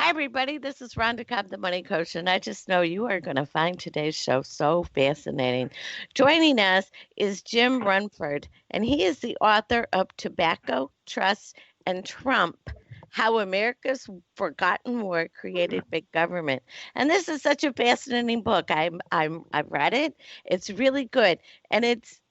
Hi, everybody. This is Rhonda Cobb, the Money Coach, and I just know you are going to find today's show so fascinating. Joining us is Jim Runford, and he is the author of Tobacco, Trust, and Trump: How America's Forgotten War Created Big Government. And this is such a fascinating book. I've read it. It's really good, and it's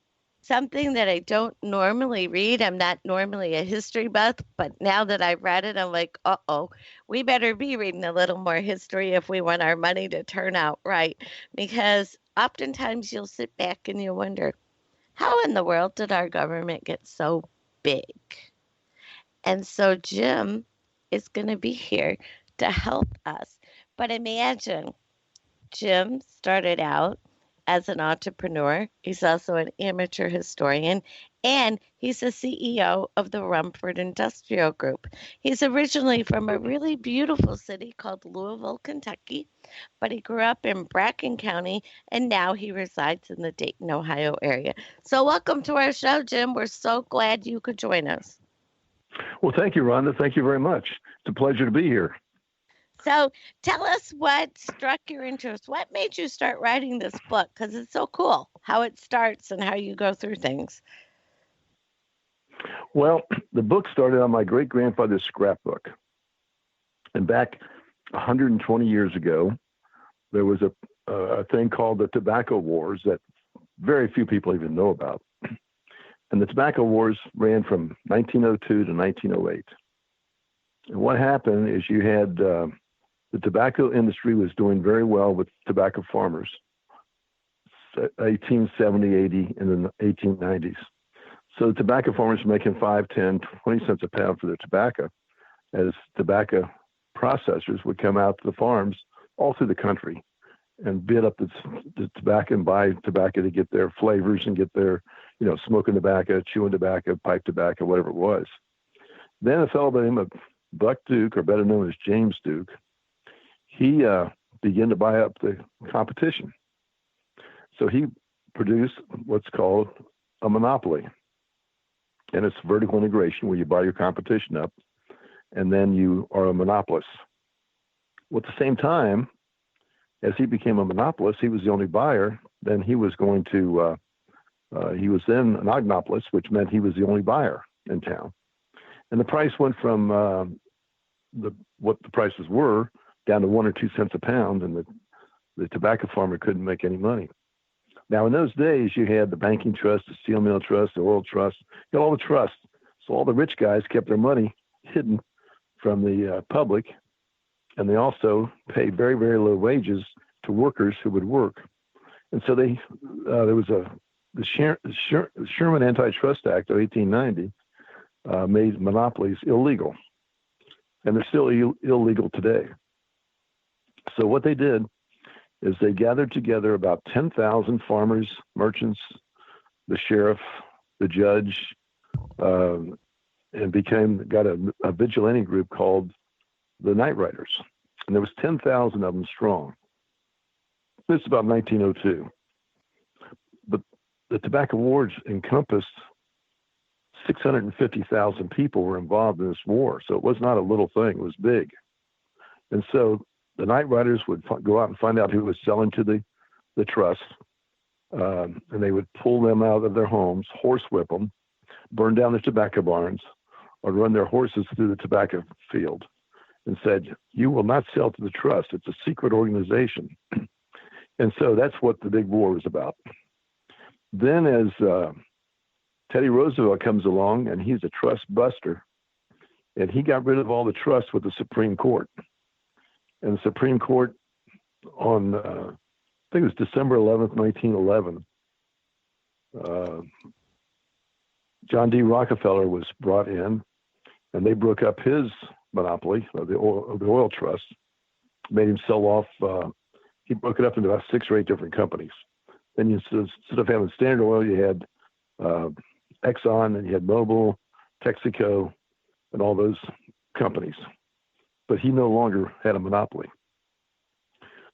something that I don't normally read. I'm not normally a history buff, but now that I've read it, I'm like, uh-oh, we better be reading a little more history if we want our money to turn out right. Because oftentimes you'll sit back and you wonder, how in the world did our government get so big? And so Jim is going to be here to help us. But imagine Jim started out as an entrepreneur. He's also an amateur historian, and he's the CEO of the Rumford Industrial Group. He's originally from a really beautiful city called Louisville, Kentucky, but he grew up in Bracken County, and now he resides in the Dayton, Ohio area. So, welcome to our show, Jim. We're so glad you could join us. Well, thank you, Rhonda. Thank you very much. It's a pleasure to be here. So tell us what struck your interest. What made you start writing this book? Because it's so cool how it starts and how you go through things. Well, the book started on my great-grandfather's scrapbook. And back 120 years ago, there was a thing called the Tobacco Wars that very few people even know about. And the Tobacco Wars ran from 1902 to 1908. And what happened is you had the tobacco industry was doing very well with tobacco farmers, 1870, 80, and the 1890s. So the tobacco farmers were making 5, 10, 20 cents a pound for their tobacco, as tobacco processors would come out to the farms all through the country and bid up the tobacco and buy tobacco to get their flavors and get their, smoking tobacco, chewing tobacco, pipe tobacco, whatever it was. Then a fellow by the name of Buck Duke, or better known as James Duke, he began to buy up the competition. So he produced what's called a monopoly. And it's vertical integration where you buy your competition up and then you are a monopolist. Well, at the same time, as he became a monopolist, he was the only buyer. Then he was going to, he was then an ognopolist, which meant he was the only buyer in town. And the price went from what the prices were down to 1 or 2 cents a pound, and the tobacco farmer couldn't make any money. Now, in those days, you had the banking trust, the steel mill trust, the oil trust, you had all the trusts. So all the rich guys kept their money hidden from the public, and they also paid very, very low wages to workers who would work. And so there was the Sherman Antitrust Act of 1890 made monopolies illegal, and they're still illegal today. So what they did is they gathered together about 10,000 farmers, merchants, the sheriff, the judge, and got a vigilante group called the Night Riders. And there was 10,000 of them strong. This is about 1902. But the Tobacco Wars encompassed 650,000 people were involved in this war. So it was not a little thing. It was big. And so the Night Riders would go out and find out who was selling to the trust, and they would pull them out of their homes, horsewhip them, burn down their tobacco barns, or run their horses through the tobacco field, and said, "You will not sell to the trust. It's a secret organization." And so that's what the big war was about. Then as Teddy Roosevelt comes along, and he's a trust buster, and he got rid of all the trusts with the Supreme Court. And the Supreme Court on, I think it was December 11th, 1911, John D. Rockefeller was brought in, and they broke up his monopoly of the oil trust, made him sell off. He broke it up into about 6 or 8 different companies. Then instead of having Standard Oil, you had Exxon, and you had Mobil, Texaco, and all those companies. But he no longer had a monopoly.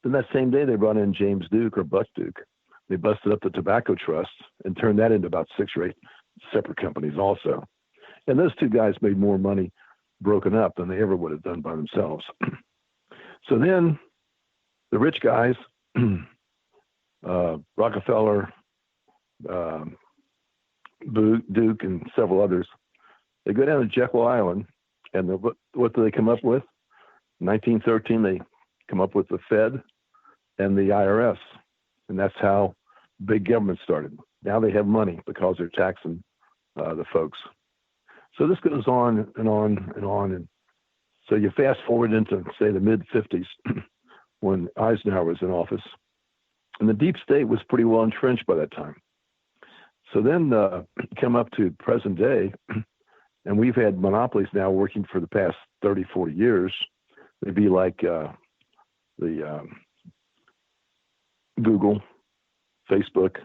Then that same day, they brought in James Duke, or Buck Duke. They busted up the Tobacco Trust and turned that into about 6 or 8 separate companies also. And those two guys made more money broken up than they ever would have done by themselves. So then the rich guys, Rockefeller, Duke, and several others, they go down to Jekyll Island, and what do they come up with? In 1913, they come up with the Fed and the IRS, and that's how big government started. Now they have money because they're taxing the folks. So this goes on and on and on. And so you fast forward into, say, the mid-50s when Eisenhower was in office, and the deep state was pretty well entrenched by that time. So then come up to present day, and we've had monopolies now working for the past 30, 40 years. They'd be like the Google, Facebook.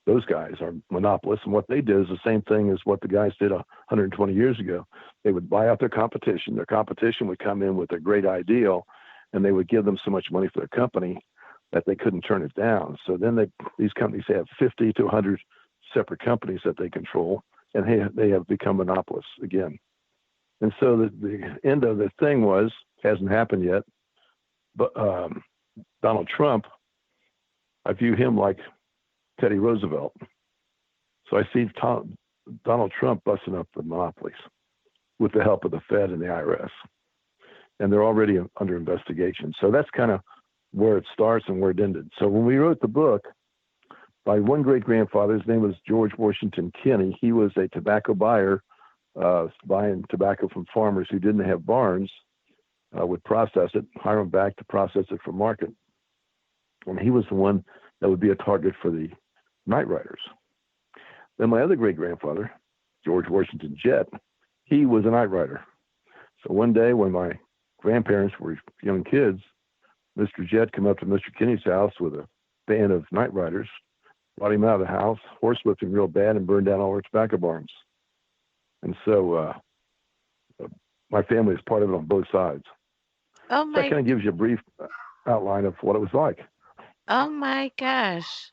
Those guys are monopolists, and what they did is the same thing as what the guys did 120 years ago. They would buy out their competition. Their competition would come in with a great ideal, and they would give them so much money for their company that they couldn't turn it down. So then these companies have 50 to 100 separate companies that they control, and they have become monopolists again. And so the end of the thing hasn't happened yet, but Donald Trump, I view him like Teddy Roosevelt. So I see Donald Trump busting up the monopolies with the help of the Fed and the IRS. And they're already under investigation. So that's kind of where it starts and where it ended. So when we wrote the book, by one great-grandfather, his name was George Washington Kinney. He was a tobacco buyer, buying tobacco from farmers who didn't have barns, would process it, hire them back to process it for market. And he was the one that would be a target for the night riders. Then my other great-grandfather, George Washington Jett, he was a night rider. So one day when my grandparents were young kids, Mr. Jett came up to Mr. Kinney's house with a band of night riders, brought him out of the house, horsewhipped him real bad, and burned down all our tobacco barns. And so my family is part of it on both sides. Oh my! So that kind of gives you a brief outline of what it was like. Oh my gosh,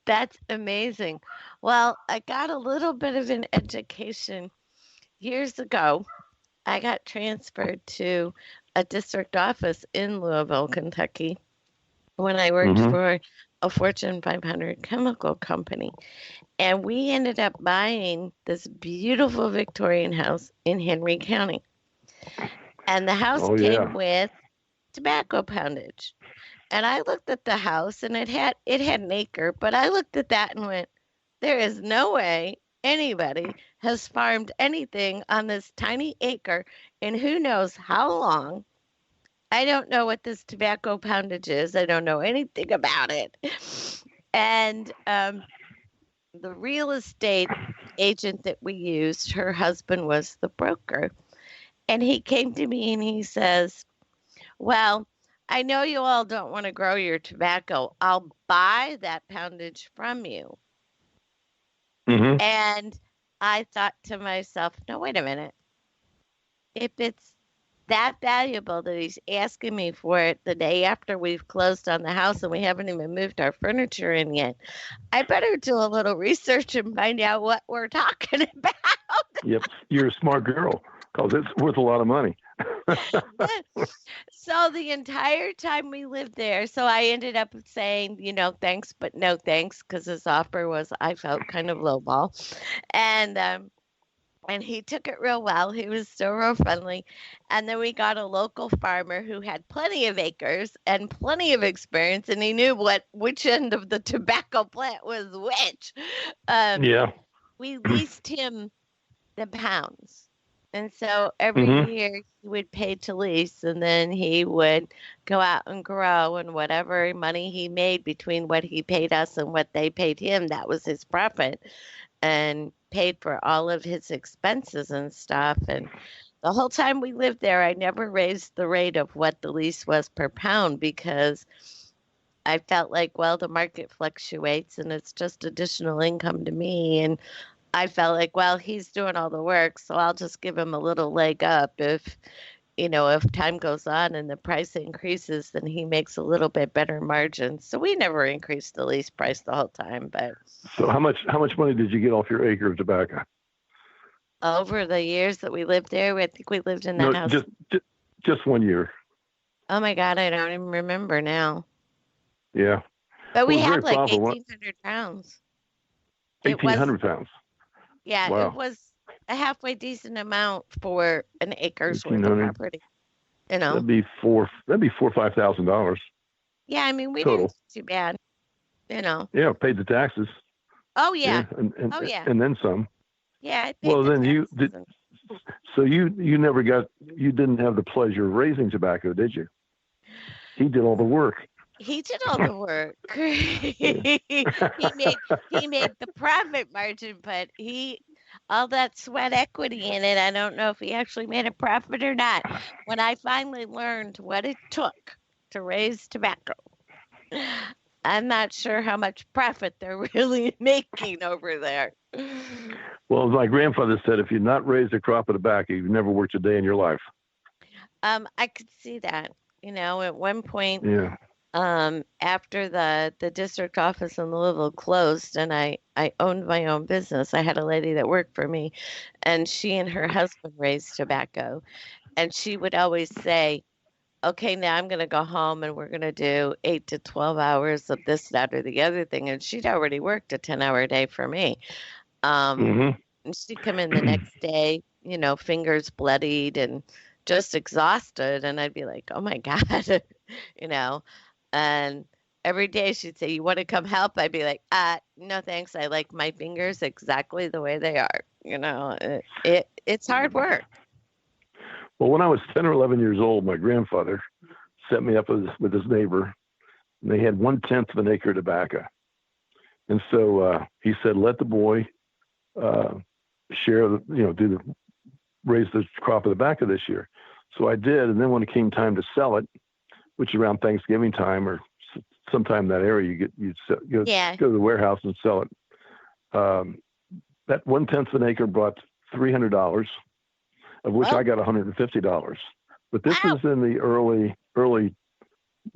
that's amazing. Well, I got a little bit of an education years ago. I got transferred to a district office in Louisville, Kentucky, when I worked for a Fortune 500 chemical company. And we ended up buying this beautiful Victorian house in Henry County. And the house came with tobacco poundage. And I looked at the house, and it had an acre, but I looked at that and went, there is no way anybody has farmed anything on this tiny acre in who knows how long. I don't know what this tobacco poundage is. I don't know anything about it. And the real estate agent that we used, her husband was the broker. And he came to me and he says, well, I know you all don't want to grow your tobacco. I'll buy that poundage from you. And I thought to myself, no, wait a minute. If it's that valuable that he's asking me for it the day after we've closed on the house and we haven't even moved our furniture in yet, I better do a little research and find out what we're talking about. Yep, you're a smart girl because it's worth a lot of money. So the entire time we lived there, so I ended up saying, thanks, but no thanks, because his offer was, I felt kind of lowball. And he took it real well. He was still real friendly. And then we got a local farmer who had plenty of acres and plenty of experience, and he knew which end of the tobacco plant was which. We leased him the pounds. And so every year he would pay to lease, and then he would go out and grow, and whatever money he made between what he paid us and what they paid him, that was his profit, and paid for all of his expenses and stuff. And the whole time we lived there, I never raised the rate of what the lease was per pound, because I felt like, well, the market fluctuates and it's just additional income to me. And I felt like, well, he's doing all the work, so I'll just give him a little leg up. If time goes on and the price increases, then he makes a little bit better margin. So we never increased the lease price the whole time. But so how much money did you get off your acre of tobacco? Over the years that we lived there, I think we lived in that house. Just 1 year. Oh my God, I don't even remember now. Yeah. But Well, we it was had very like profitable. 1,800 pounds. It was, 1,800 pounds. yeah, it Wow. was a halfway decent amount for an acre's worth of 1,800. property, you know? That'd be $4,000 or $5,000 Yeah, I mean, we didn't total. do too bad, you know? Yeah, paid the taxes. Oh, Yeah, yeah. and Oh, yeah. then some. Yeah, I paid Well, the then you taxes. did. So you didn't have the pleasure of raising tobacco, did you? He did all the work. He did all the work. Yeah. He made the profit margin, but all that sweat equity in it, I don't know if he actually made a profit or not. When I finally learned what it took to raise tobacco, I'm not sure how much profit they're really making over there. Well, as my grandfather said, if you'd not raised a crop of tobacco, you've never worked a day in your life. I could see that. At one point, Yeah. after the district office in Louisville closed and I owned my own business, I had a lady that worked for me, and she and her husband raised tobacco. And she would always say, okay, now I'm going to go home and we're going to do 8 to 12 hours of this, that, or the other thing. And she'd already worked a 10-hour day for me. Um, Hmm. and she'd come in the next day, fingers bloodied and just exhausted. And I'd be like, oh my God, you know. And every day she'd say, you want to come help? I'd be like, no, thanks. I like my fingers exactly the way they are. It's hard work. Well, when I was 10 or 11 years old, my grandfather set me up with his neighbor, and they had 1/10 of an acre of tobacco. And so he said, let the boy share, raise the crop of tobacco this year. So I did. And then when it came time to sell it, which is around Thanksgiving time or sometime in that area, Yeah. go to the warehouse and sell it. That 1/10 of an acre brought $300, of which Well, I got $150. But this wow. was in the early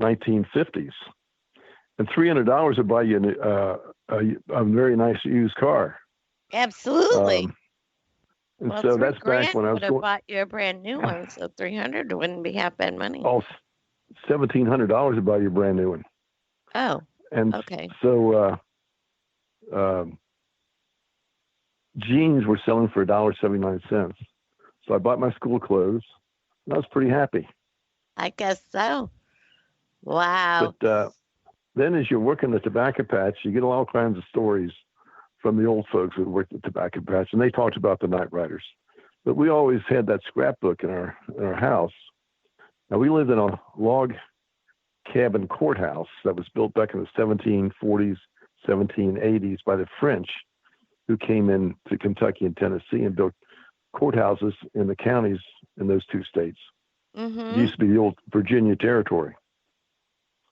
1950s, and $300 would buy you a very nice used car. Absolutely. And Well, so three that's back grand when I was would have going. bought you a brand new one, so 300 wouldn't be half bad money. Oh, $1,700 to buy you a brand new one. Oh, And okay. so jeans were selling for $1.79. So I bought my school clothes, and I was pretty happy. I guess so. Wow. But then as you're working the tobacco patch, you get all kinds of stories from the old folks who worked at the tobacco patch, and they talked about the night riders. But we always had that scrapbook in our house. Now, we lived in a log cabin courthouse that was built back in the 1740s, 1780s by the French, who came in to Kentucky and Tennessee and built courthouses in the counties in those two states. It Mm-hmm. used to be the old Virginia territory.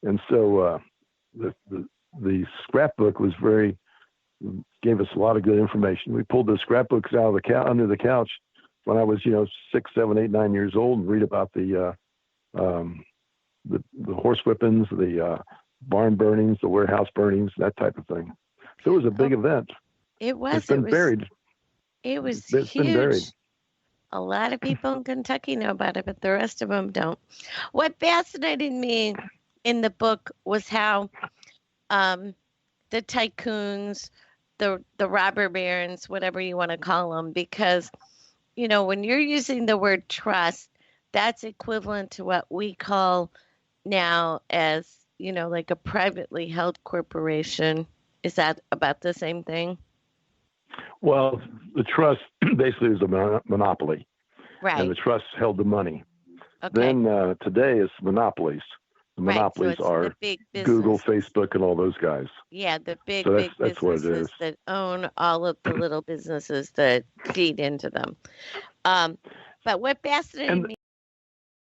And so the scrapbook gave us a lot of good information. We pulled the scrapbooks out of under the couch when I was, 6, 7, 8, 9 years old, and read about the horse whippings, the barn burnings, the warehouse burnings, that type of thing. So it was a big event. It was. It's been buried. It was It's been buried. huge. A lot of people in Kentucky know about it, but the rest of them don't. What fascinated me in the book was how the tycoons, the robber barons, whatever you want to call them, because when you're using the word trust, that's equivalent to what we call now as like a privately held corporation. Is that about the same thing? Well, the trust basically is a monopoly, and Right. the trust held the money. Okay. Then today it's monopolies. The Right. So monopolies it's the are big Google, businesses. Facebook, and all those guys. Yeah, the big, So big that's what it is. businesses that own all of the little businesses that feed into them. But what fascinated And me